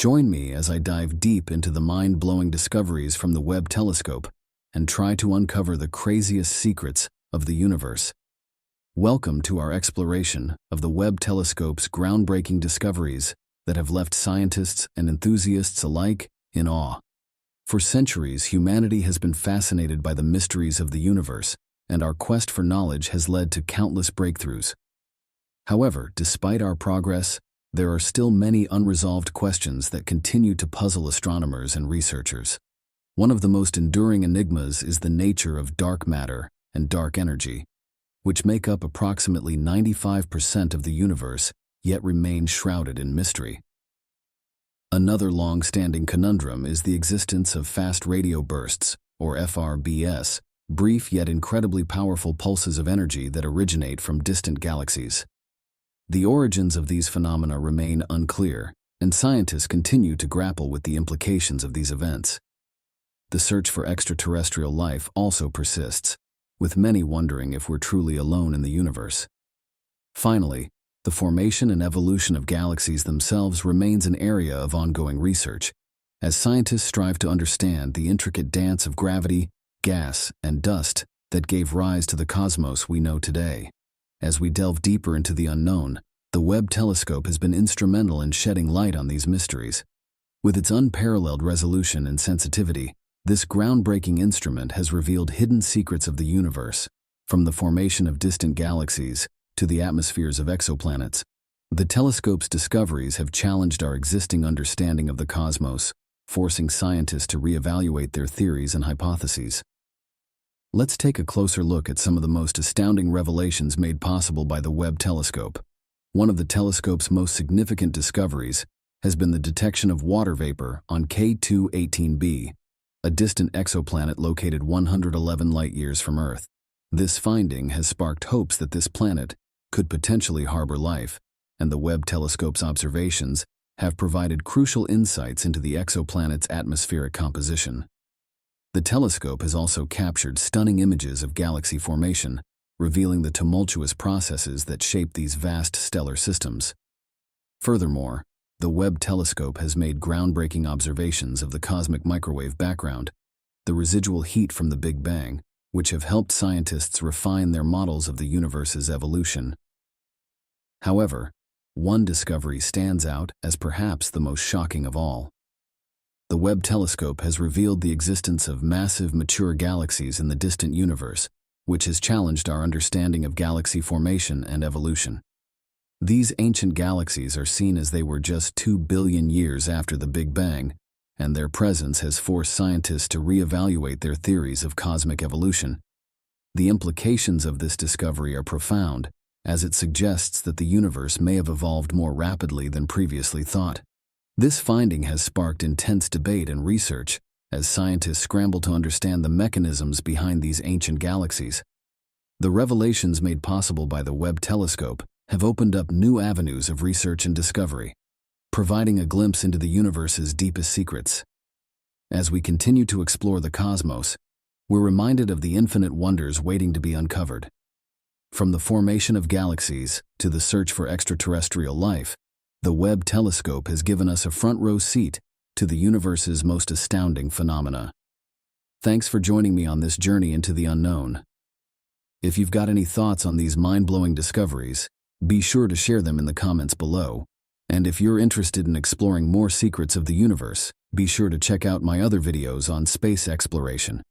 Join me as I dive deep into the mind-blowing discoveries from the Webb telescope and try to uncover the craziest secrets of the universe. Welcome to our exploration of the Webb telescope's groundbreaking discoveries that have left scientists and enthusiasts alike in awe. For centuries, humanity has been fascinated by the mysteries of the universe, and our quest for knowledge has led to countless breakthroughs. However, despite our progress, there are still many unresolved questions that continue to puzzle astronomers and researchers. One of the most enduring enigmas is the nature of dark matter and dark energy, which make up approximately 95% of the universe, yet remain shrouded in mystery. Another long-standing conundrum is the existence of fast radio bursts, or FRBs, brief yet incredibly powerful pulses of energy that originate from distant galaxies. The origins of these phenomena remain unclear, and scientists continue to grapple with the implications of these events. The search for extraterrestrial life also persists, with many wondering if we're truly alone in the universe. Finally, the formation and evolution of galaxies themselves remains an area of ongoing research, as scientists strive to understand the intricate dance of gravity, gas, and dust that gave rise to the cosmos we know today. As we delve deeper into the unknown, the Webb telescope has been instrumental in shedding light on these mysteries. With its unparalleled resolution and sensitivity, this groundbreaking instrument has revealed hidden secrets of the universe, from the formation of distant galaxies to the atmospheres of exoplanets. The telescope's discoveries have challenged our existing understanding of the cosmos, forcing scientists to reevaluate their theories and hypotheses. Let's take a closer look at some of the most astounding revelations made possible by the Webb telescope. One of the telescope's most significant discoveries has been the detection of water vapor on K2-18b, a distant exoplanet located 111 light-years from Earth. This finding has sparked hopes that this planet could potentially harbor life, and the Webb telescope's observations have provided crucial insights into the exoplanet's atmospheric composition. The telescope has also captured stunning images of galaxy formation, revealing the tumultuous processes that shape these vast stellar systems. Furthermore, the Webb telescope has made groundbreaking observations of the cosmic microwave background, the residual heat from the Big Bang, which have helped scientists refine their models of the universe's evolution. However, one discovery stands out as perhaps the most shocking of all. The Webb telescope has revealed the existence of massive mature galaxies in the distant universe, which has challenged our understanding of galaxy formation and evolution. These ancient galaxies are seen as they were just 2 billion years after the Big Bang, and their presence has forced scientists to reevaluate their theories of cosmic evolution. The implications of this discovery are profound, as it suggests that the universe may have evolved more rapidly than previously thought. This finding has sparked intense debate and research as scientists scramble to understand the mechanisms behind these ancient galaxies. The revelations made possible by the Webb telescope have opened up new avenues of research and discovery, providing a glimpse into the universe's deepest secrets. As we continue to explore the cosmos, we're reminded of the infinite wonders waiting to be uncovered. From the formation of galaxies to the search for extraterrestrial life, the Webb telescope has given us a front-row seat to the universe's most astounding phenomena. Thanks for joining me on this journey into the unknown. If you've got any thoughts on these mind-blowing discoveries, be sure to share them in the comments below. And if you're interested in exploring more secrets of the universe, be sure to check out my other videos on space exploration.